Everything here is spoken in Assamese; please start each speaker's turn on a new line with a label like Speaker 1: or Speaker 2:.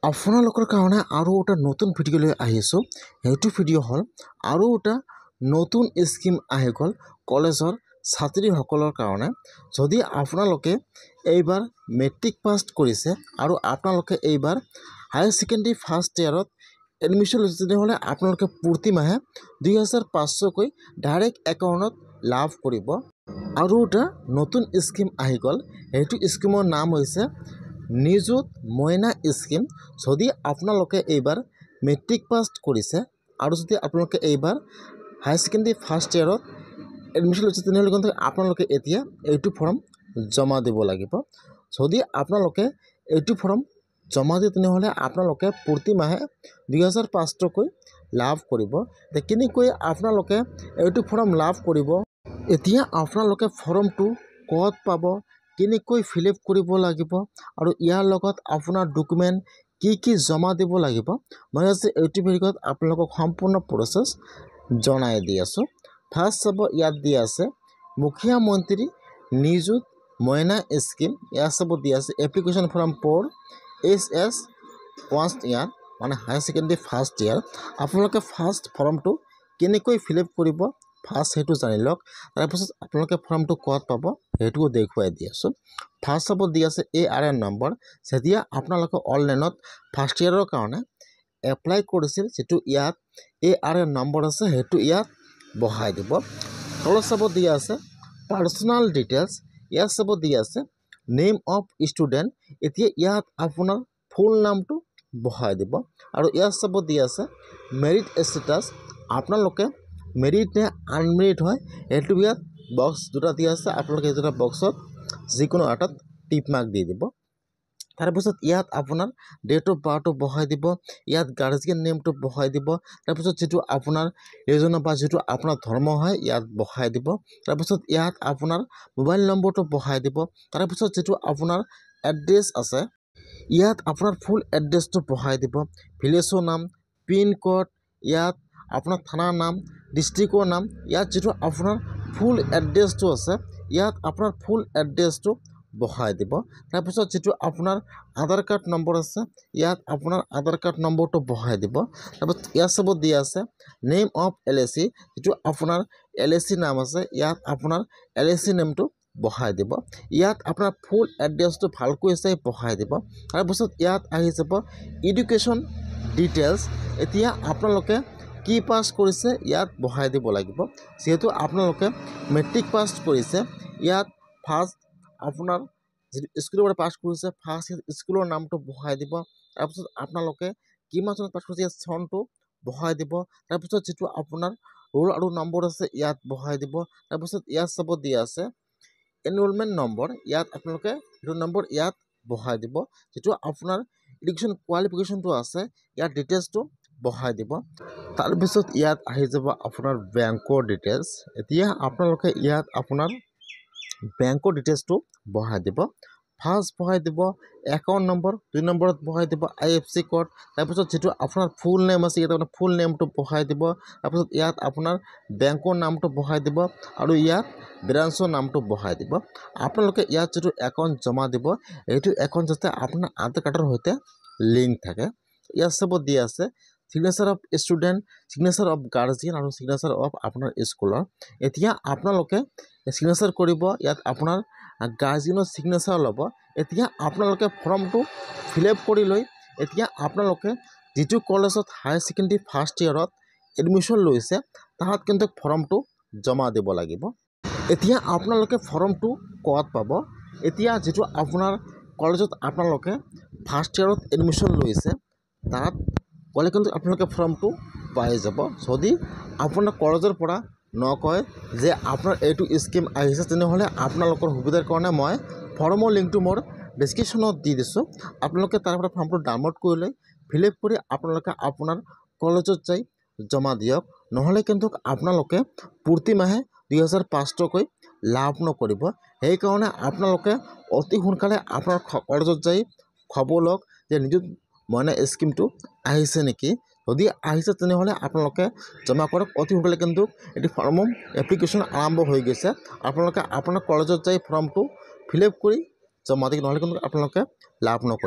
Speaker 1: আপোনালোকৰ কাৰণে আৰু এটা নতুন ভিডিঅ' লৈ আহিছোঁ। সেইটো ভিডিঅ' হ'ল আৰু এটা নতুন স্কিম আহি গ'ল কলেজৰ ছাত্ৰীসকলৰ কাৰণে। যদি আপোনালোকে এইবাৰ মেট্ৰিক পাছ কৰিছে আৰু আপোনালোকে এইবাৰ হায়াৰ ছেকেণ্ডেৰী ফাৰ্ষ্ট ইয়াৰত এডমিশ্যন লৈছে, তেনেহ'লে আপোনালোকে প্ৰতি মাহে 2500কৈ ডাইৰেক্ট একাউণ্টত লাভ কৰিব। আৰু এটা নতুন স্কিম আহি গ'ল, সেইটো স্কিমৰ নাম হৈছে নিযুত মইনা স্কিম। যদি আপোনালোকে এইবাৰ মেট্ৰিক পাছ কৰিছে আৰু যদি আপোনালোকে এইবাৰ হায়াৰ ছেকেণ্ডেৰী ফাৰ্ষ্ট ইয়াৰত এডমিশ্যন লৈছে, তেনেহ'লে কিন্তু আপোনালোকে এতিয়া এইটো ফৰ্ম জমা দিব লাগিব। যদি আপোনালোকে এইটো ফৰ্ম জমা দিয়ে, তেনেহ'লে আপোনালোকে প্ৰতি মাহে 2500কৈ লাভ কৰিব। কেনেকৈ আপোনালোকে এইটো ফৰ্ম লাভ কৰিব, এতিয়া আপোনালোকে ফৰ্মটো ক'ত পাব, কেনেকৈ ফিল আপ কৰিব লাগিব আৰু ইয়াৰ লগত আপোনাৰ ডকুমেণ্ট কি জমা দিব লাগিব, মই আজি এইটো ভিডিঅ'ত আপোনালোকক সম্পূৰ্ণ প্ৰচেছ জনাই দি আছোঁ। ফাৰ্ষ্ট চাব, ইয়াত দিয়া আছে মুখিয়া মন্ত্ৰী নিযুত মইনা স্কিম। ইয়াত চাব দিয়া আছে application form for HS first year, মানে হায়াৰ ছেকেণ্ডেৰী ফাৰ্ষ্ট ইয়াৰ। আপোনালোকে ফাৰ্ষ্ট ফৰ্মটো কেনেকৈ ফিল আপ কৰিব ফাৰ্ষ্ট সেইটো জানি লওক। তাৰপিছত আপোনালোকে ফৰ্মটো ক'ত পাব সেইটোও দেখুৱাই দি আছোঁ। ফাৰ্ষ্ট চাব দিয়া আছে ARN নম্বৰ। যেতিয়া আপোনালোকে অনলাইনত ফাৰ্ষ্ট ইয়াৰৰ কাৰণে এপ্লাই কৰিছিল, যিটো ইয়াত ARN নম্বৰ আছে সেইটো ইয়াত বহাই দিব। তলত চাব দিয়া আছে পাৰ্চনেল ডিটেইলছ। ইয়াত চাব দিয়া আছে নেম অফ ষ্টুডেণ্ট। এতিয়া ইয়াত আপোনাৰ ফুল নামটো বহাই দিব। আৰু ইয়াত চাব দিয়া আছে মেৰিট ষ্টেটাছ, আপোনালোকে মেৰিট নে আনমেৰিট হয় সেইটো ইয়াত বক্স দুটা দিয়া আছে। আপোনালোকে এই দুটা বক্সত যিকোনো এটাত টিক মাৰ্ক দি দিব। তাৰপিছত ইয়াত আপোনাৰ ডেট অফ বাৰ্থটো বহাই দিব, ইয়াত গাৰ্জিয়ান নেমটো বহাই দিব। তাৰপিছত যিটো আপোনাৰ ৰিজন বা যিটো আপোনাৰ ধৰ্ম হয় ইয়াত বহাই দিব। তাৰপিছত ইয়াত আপোনাৰ মোবাইল নম্বৰটো বহাই দিব। তাৰপিছত যিটো আপোনাৰ এড্ৰেছ আছে ইয়াত আপোনাৰ ফুল এড্ৰেছটো বহাই দিব, ভিলেজৰ নাম, পিন ক'ড, ইয়াত আপোনাৰ থানাৰ নাম, ডিষ্ট্ৰিক্টৰ নাম, ইয়াত যিটো আপোনাৰ ফুল এড্ৰেছটো আছে ইয়াত আপোনাৰ ফুল এড্ৰেছটো বহাই দিব। তাৰপিছত যিটো আপোনাৰ আধাৰ কাৰ্ড নম্বৰ আছে ইয়াত আপোনাৰ আধাৰ কাৰ্ড নম্বৰটো বহাই দিব। তাৰপিছত ইয়াত চাব দিয়া আছে নেম অফ LIC, যিটো আপোনাৰ LIC নাম আছে ইয়াত আপোনাৰ LIC নেমটো বহাই দিব। ইয়াত আপোনাৰ ফুল এড্ৰেছটো ভালকৈ চাই বহাই দিব। তাৰপিছত ইয়াত আহি যাব এডুকেশ্যন ডিটেইলছ। এতিয়া আপোনালোকে কি পাছ কৰিছে ইয়াত বহাই দিব লাগিব। যিহেতু আপোনালোকে মেট্ৰিক পাছ কৰিছে, ইয়াত ফাৰ্ষ্ট আপোনাৰ যিটো স্কুলৰ পৰা পাছ কৰিছে ফাৰ্ষ্ট স্কুলৰ নামটো বহাই দিব। তাৰপিছত আপোনালোকে কিমান চনত পাছ কৰিছে ইয়াত চনটো বহাই দিব। তাৰপিছত যিটো আপোনাৰ ৰোল আৰু নম্বৰ আছে ইয়াত বহাই দিব। তাৰপিছত ইয়াত চাব দিয়া আছে এনৰলমেণ্ট নম্বৰ, ইয়াত আপোনালোকে সেইটো নম্বৰ ইয়াত বহাই দিব। যিটো আপোনাৰ এডুকেশ্যন কোৱালিফিকেশ্যনটো আছে ইয়াত ডিটেইলছটো বহাই দিব। তাৰপিছত ইয়াত আহি যাব আপোনাৰ বেংকৰ ডিটেইলছ। এতিয়া আপোনালোকে ইয়াত আপোনাৰ বেংকৰ ডিটেইলছটো বহাই দিব। ফাৰ্ষ্ট বহাই দিব একাউণ্ট নম্বৰ, 2 নম্বৰত বহাই দিব IFC কোড। তাৰপিছত যিটো আপোনাৰ ফুল নেম আছে ইয়াত আপোনাৰ ফুল নেমটো বহাই দিব। তাৰপিছত ইয়াত আপোনাৰ বেংকৰ নামটো বহাই দিব আৰু ইয়াত ব্ৰাঞ্চৰ নামটো বহাই দিব। আপোনালোকে ইয়াত যিটো একাউণ্ট জমা দিব এইটো একাউণ্ট যাতে আপোনাৰ আধাৰ কাৰ্ডৰ সৈতে লিংক থাকে। ইয়াত চাব দিয়া আছে signature of student, signature of guardian আৰু চিগনেচাৰ অফ আপোনাৰ স্কুলৰ। এতিয়া আপোনালোকে চিগনেচাৰ কৰিব, ইয়াত আপোনাৰ গাৰ্জিয়ানৰ চিগনেচাৰ ল'ব। এতিয়া আপোনালোকে ফৰ্মটো ফিল আপ কৰি লৈ এতিয়া আপোনালোকে যিটো কলেজত হায়াৰ ছেকেণ্ডেৰী ফাৰ্ষ্ট ইয়াৰত এডমিশ্যন লৈছে তাত কিন্তু ফৰ্মটো জমা দিব লাগিব। এতিয়া আপোনালোকে ফৰ্মটো ক'ত পাব, এতিয়া যিটো আপোনাৰ কলেজত আপোনালোকে ফাৰ্ষ্ট ইয়াৰত এডমিশ্যন লৈছে তাত গ'লে কিন্তু আপোনালোকে ফৰ্মটো পাই যাব। যদি আপোনাৰ কলেজৰ পৰা নকয় যে আপোনাৰ এইটো স্কিম আহিছে, তেনেহ'লে আপোনালোকৰ সুবিধাৰ কাৰণে মই ফৰ্মৰ লিংকটো মোৰ ডেছক্ৰিপশ্যনত দি দিছোঁ। আপোনালোকে তাৰ পৰা ফৰ্মটো ডাউনলোড কৰি লৈ ফিল আপ কৰি আপোনালোকে আপোনাৰ কলেজত যাই জমা দিয়ক। নহ'লে কিন্তু আপোনালোকে প্ৰতি মাহে 2500কৈ লাভ নকৰিব। সেইকাৰণে আপোনালোকে অতি সোনকালে আপোনাৰ কলেজত যাই খবৰ লওক যে নিযুত মইনা স্কিমটো আহিছে নেকি। যদি আহিছে তেনেহ'লে আপোনালোকে জমা কৰক অতি সোনকালে। কিন্তু এটি ফৰ্ম এপ্লিকেশ্যন আৰম্ভ হৈ গৈছে, আপোনালোকে আপোনাৰ কলেজত যাই ফৰ্মটো ফিল আপ কৰি জমা দিয়ক, নহ'লে কিন্তু আপোনালোকে লাভ নকৰে।